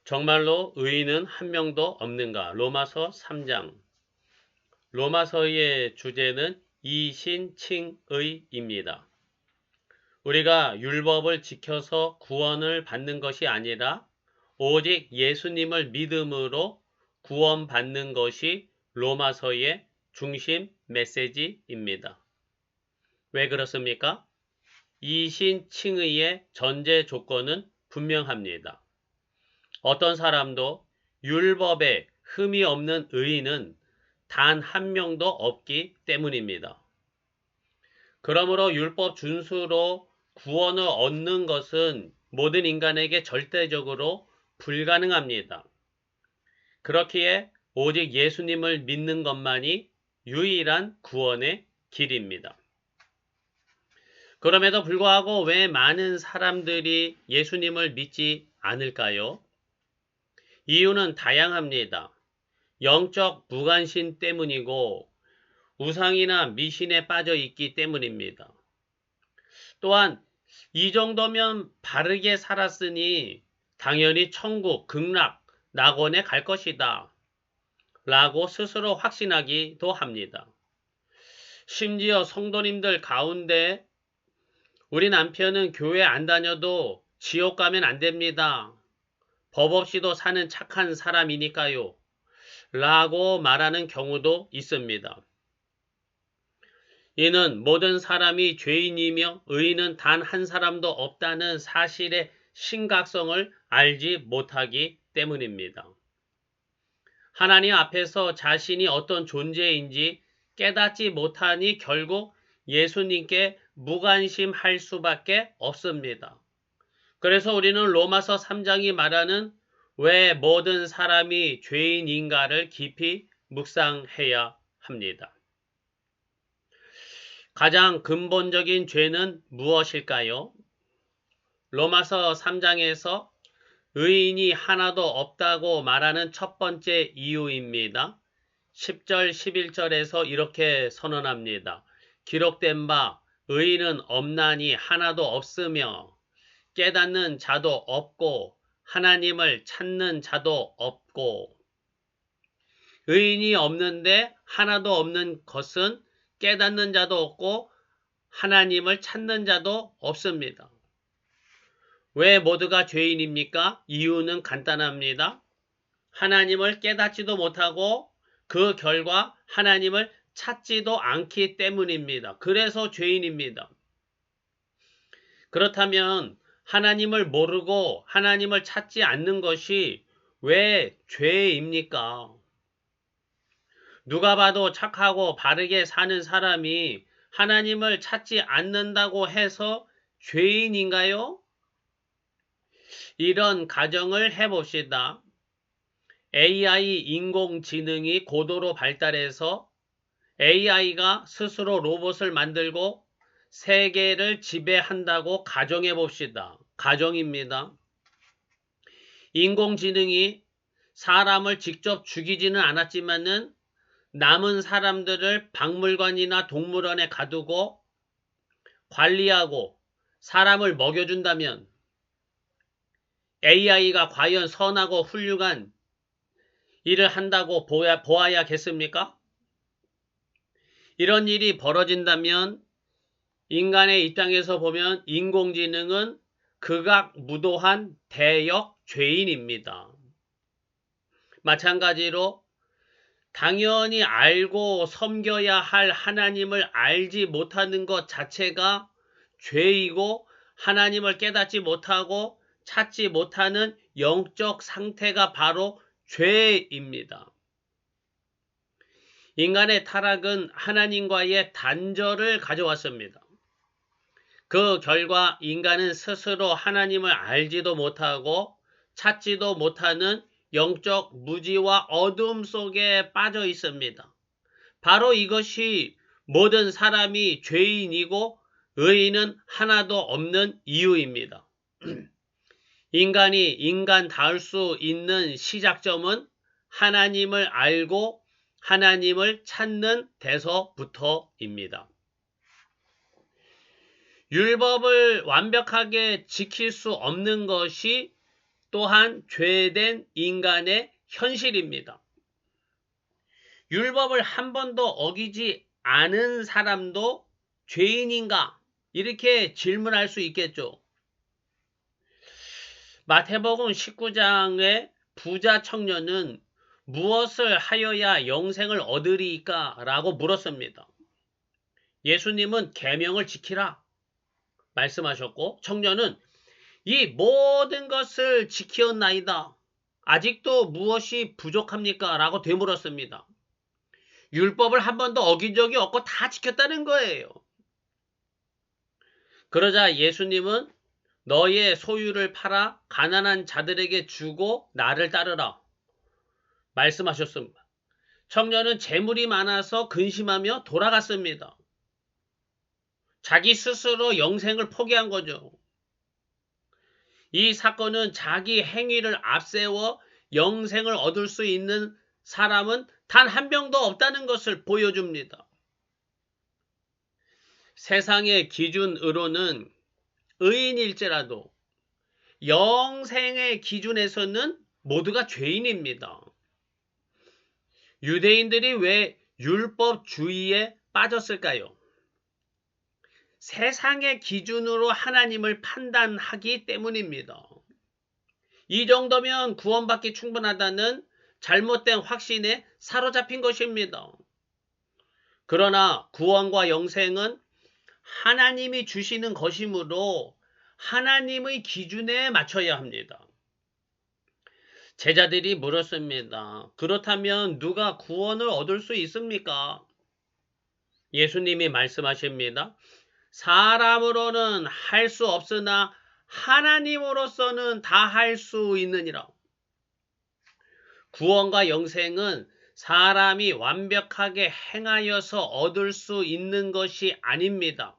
정말로 의인은 한 명도 없는가? 로마서 3장. 로마서의 주제는 이신칭의입니다. 우리가 율법을 지켜서 구원을 받는 것이 아니라 오직 예수님을 믿음으로 구원받는 것이 로마서의 중심 메시지입니다. 왜 그렇습니까? 이신칭의의 전제 조건은 분명합니다. 어떤 사람도 율법에 흠이 없는 의인은 단 한 명도 없기 때문입니다. 그러므로 율법 준수로 구원을 얻는 것은 모든 인간에게 절대적으로 불가능합니다. 그렇기에 오직 예수님을 믿는 것만이 유일한 구원의 길입니다. 그럼에도 불구하고 왜 많은 사람들이 예수님을 믿지 않을까요? 이유는 다양합니다. 영적 무관심 때문이고 우상이나 미신에 빠져 있기 때문입니다. 또한 이 정도면 바르게 살았으니 당연히 천국, 극락, 낙원에 갈 것이다 라고 스스로 확신하기도 합니다. 심지어 성도님들 가운데 우리 남편은 교회 안 다녀도 지옥 가면 안 됩니다. 법 없이도 사는 착한 사람이니까요. 라고 말하는 경우도 있습니다. 이는 모든 사람이 죄인이며 의인은 단 한 사람도 없다는 사실의 심각성을 알지 못하기 때문입니다. 하나님 앞에서 자신이 어떤 존재인지 깨닫지 못하니 결국 예수님께 무관심할 수밖에 없습니다. 그래서 우리는 로마서 3장이 말하는 왜 모든 사람이 죄인인가를 깊이 묵상해야 합니다. 가장 근본적인 죄는 무엇일까요? 로마서 3장에서 의인이 하나도 없다고 말하는 첫 번째 이유입니다. 10절, 11절에서 이렇게 선언합니다. 기록된 바 의인은 없나니 하나도 없으며 깨닫는 자도 없고 하나님을 찾는 자도 없고. 의인이 없는데 하나도 없는 것은 깨닫는 자도 없고 하나님을 찾는 자도 없습니다. 왜 모두가 죄인입니까? 이유는 간단합니다. 하나님을 깨닫지도 못하고 그 결과 하나님을 찾지도 않기 때문입니다. 그래서 죄인입니다. 그렇다면 하나님을 모르고 하나님을 찾지 않는 것이 왜 죄입니까? 누가 봐도 착하고 바르게 사는 사람이 하나님을 찾지 않는다고 해서 죄인인가요? 이런 가정을 해봅시다. AI 인공지능이 고도로 발달해서 AI가 스스로 로봇을 만들고 세계를 지배한다고 가정해봅시다. 가정입니다. 인공지능이 사람을 직접 죽이지는 않았지만은 남은 사람들을 박물관이나 동물원에 가두고 관리하고 사람을 먹여준다면 AI가 과연 선하고 훌륭한 일을 한다고 보아야겠습니까? 이런 일이 벌어진다면 인간의 입장에서 보면 인공지능은 극악무도한 대역 죄인입니다. 마찬가지로 당연히 알고 섬겨야 할 하나님을 알지 못하는 것 자체가 죄이고 하나님을 깨닫지 못하고 찾지 못하는 영적 상태가 바로 죄입니다. 인간의 타락은 하나님과의 단절을 가져왔습니다. 그 결과 인간은 스스로 하나님을 알지도 못하고 찾지도 못하는 영적 무지와 어둠 속에 빠져 있습니다. 바로 이것이 모든 사람이 죄인이고 의인은 하나도 없는 이유입니다. 인간이 인간다울 수 있는 시작점은 하나님을 알고 하나님을 찾는 데서부터입니다. 율법을 완벽하게 지킬 수 없는 것이 또한 죄된 인간의 현실입니다. 율법을 한 번도 어기지 않은 사람도 죄인인가? 이렇게 질문할 수 있겠죠. 마태복음 19장의 부자 청년은 무엇을 하여야 영생을 얻으리까? 라고 물었습니다. 예수님은 계명을 지키라 말씀하셨고, 청년은 이 모든 것을 지키었나이다. 아직도 무엇이 부족합니까? 라고 되물었습니다. 율법을 한 번도 어긴 적이 없고 다 지켰다는 거예요. 그러자 예수님은 너의 소유를 팔아 가난한 자들에게 주고 나를 따르라 말씀하셨습니다. 청년은 재물이 많아서 근심하며 돌아갔습니다. 자기 스스로 영생을 포기한 거죠. 이 사건은 자기 행위를 앞세워 영생을 얻을 수 있는 사람은 단 한 명도 없다는 것을 보여줍니다. 세상의 기준으로는 의인일지라도 영생의 기준에서는 모두가 죄인입니다. 유대인들이 왜 율법주의에 빠졌을까요? 세상의 기준으로 하나님을 판단하기 때문입니다. 이 정도면 구원받기 충분하다는 잘못된 확신에 사로잡힌 것입니다. 그러나 구원과 영생은 하나님이 주시는 것이므로 하나님의 기준에 맞춰야 합니다. 제자들이 물었습니다. 그렇다면 누가 구원을 얻을 수 있습니까? 예수님이 말씀하십니다. 사람으로는 할 수 없으나 하나님으로서는 다 할 수 있느니라. 구원과 영생은 사람이 완벽하게 행하여서 얻을 수 있는 것이 아닙니다.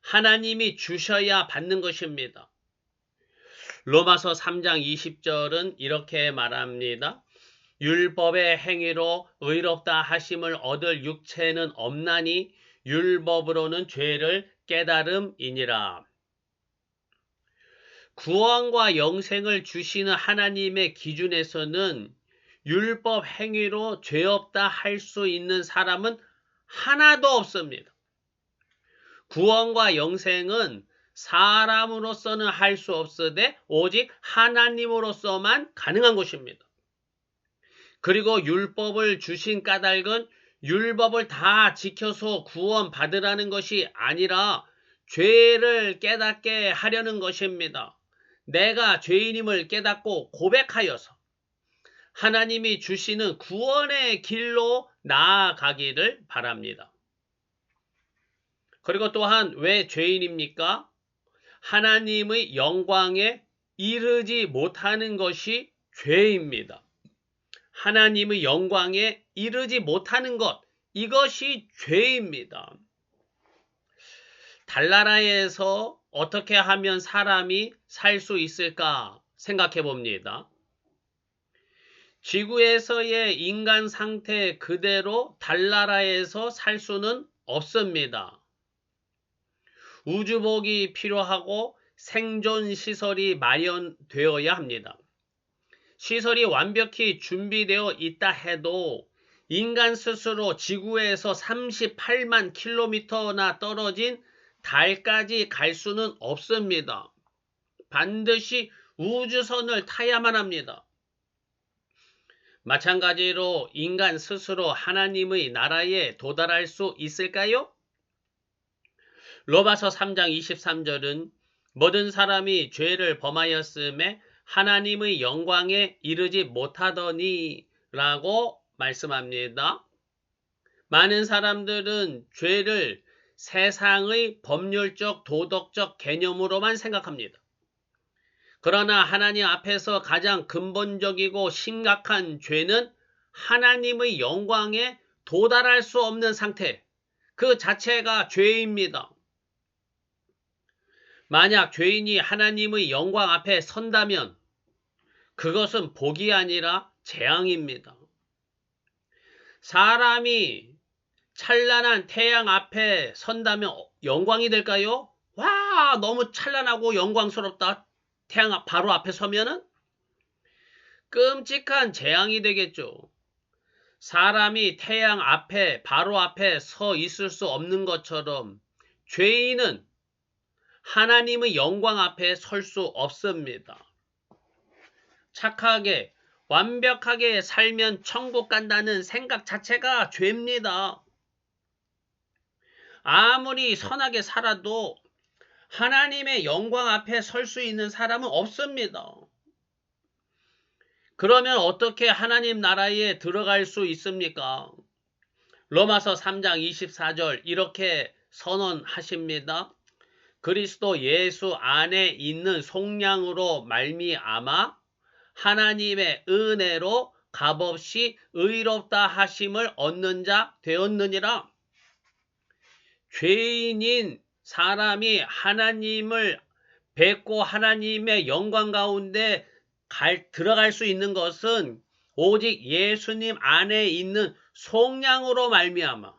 하나님이 주셔야 받는 것입니다. 로마서 3장 20절은 이렇게 말합니다. 율법의 행위로 의롭다 하심을 얻을 육체는 없나니 율법으로는 죄를 깨달음이니라. 구원과 영생을 주시는 하나님의 기준에서는 율법 행위로 죄 없다 할 수 있는 사람은 하나도 없습니다. 구원과 영생은 사람으로서는 할 수 없으되 오직 하나님으로서만 가능한 것입니다. 그리고 율법을 주신 까닭은 율법을 다 지켜서 구원 받으라는 것이 아니라 죄를 깨닫게 하려는 것입니다. 내가 죄인임을 깨닫고 고백하여서 하나님이 주시는 구원의 길로 나아가기를 바랍니다. 그리고 또한 왜 죄인입니까? 하나님의 영광에 이르지 못하는 것이 죄입니다. 하나님의 영광에 이르지 못하는 것, 이것이 죄입니다. 달나라에서 어떻게 하면 사람이 살 수 있을까 생각해 봅니다. 지구에서의 인간 상태 그대로 달나라에서 살 수는 없습니다. 우주복이 필요하고 생존시설이 마련되어야 합니다. 시설이 완벽히 준비되어 있다 해도 인간 스스로 지구에서 38만 킬로미터나 떨어진 달까지 갈 수는 없습니다. 반드시 우주선을 타야만 합니다. 마찬가지로 인간 스스로 하나님의 나라에 도달할 수 있을까요? 로마서 3장 23절은 모든 사람이 죄를 범하였음에 하나님의 영광에 이르지 못하더니 라고 말씀합니다. 많은 사람들은 죄를 세상의 법률적 도덕적 개념으로만 생각합니다. 그러나 하나님 앞에서 가장 근본적이고 심각한 죄는 하나님의 영광에 도달할 수 없는 상태, 그 자체가 죄입니다. 만약 죄인이 하나님의 영광 앞에 선다면 그것은 복이 아니라 재앙입니다. 사람이 찬란한 태양 앞에 선다면 영광이 될까요? 와, 너무 찬란하고 영광스럽다. 태양 바로 앞에 서면은 끔찍한 재앙이 되겠죠. 사람이 태양 앞에, 바로 앞에 서 있을 수 없는 것처럼 죄인은 하나님의 영광 앞에 설 수 없습니다. 착하게, 완벽하게 살면 천국 간다는 생각 자체가 죄입니다. 아무리 선하게 살아도 하나님의 영광 앞에 설 수 있는 사람은 없습니다. 그러면 어떻게 하나님 나라에 들어갈 수 있습니까? 로마서 3장 24절 이렇게 선언하십니다. 그리스도 예수 안에 있는 속량으로 말미암아 하나님의 은혜로 값없이 의롭다 하심을 얻는 자 되었느니라. 죄인인 사람이 하나님을 뵙고 하나님의 영광 가운데 들어갈 수 있는 것은 오직 예수님 안에 있는 속량으로 말미암아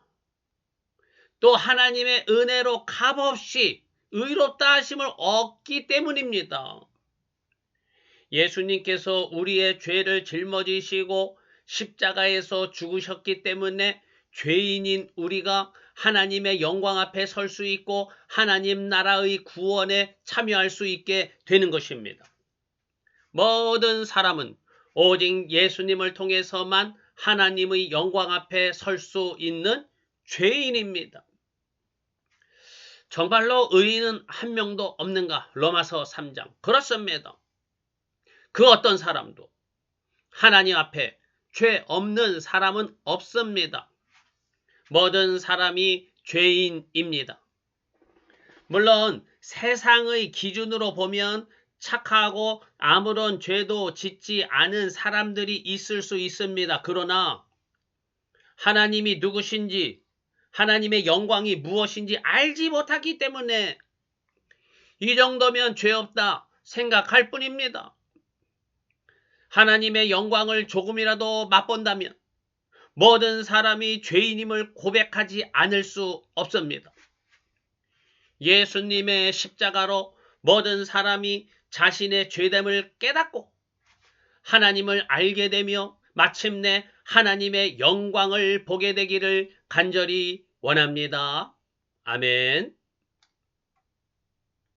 또 하나님의 은혜로 값없이 의롭다 하심을 얻기 때문입니다. 예수님께서 우리의 죄를 짊어지시고 십자가에서 죽으셨기 때문에 죄인인 우리가 하나님의 영광 앞에 설 수 있고 하나님 나라의 구원에 참여할 수 있게 되는 것입니다. 모든 사람은 오직 예수님을 통해서만 하나님의 영광 앞에 설 수 있는 죄인입니다. 정말로 의인은 한 명도 없는가? 로마서 3장. 그렇습니다. 그 어떤 사람도 하나님 앞에 죄 없는 사람은 없습니다. 모든 사람이 죄인입니다. 물론 세상의 기준으로 보면 착하고 아무런 죄도 짓지 않은 사람들이 있을 수 있습니다. 그러나 하나님이 누구신지 하나님의 영광이 무엇인지 알지 못하기 때문에 이 정도면 죄 없다 생각할 뿐입니다. 하나님의 영광을 조금이라도 맛본다면 모든 사람이 죄인임을 고백하지 않을 수 없습니다. 예수님의 십자가로 모든 사람이 자신의 죄됨을 깨닫고 하나님을 알게 되며 마침내 하나님의 영광을 보게 되기를 간절히 원합니다. 아멘.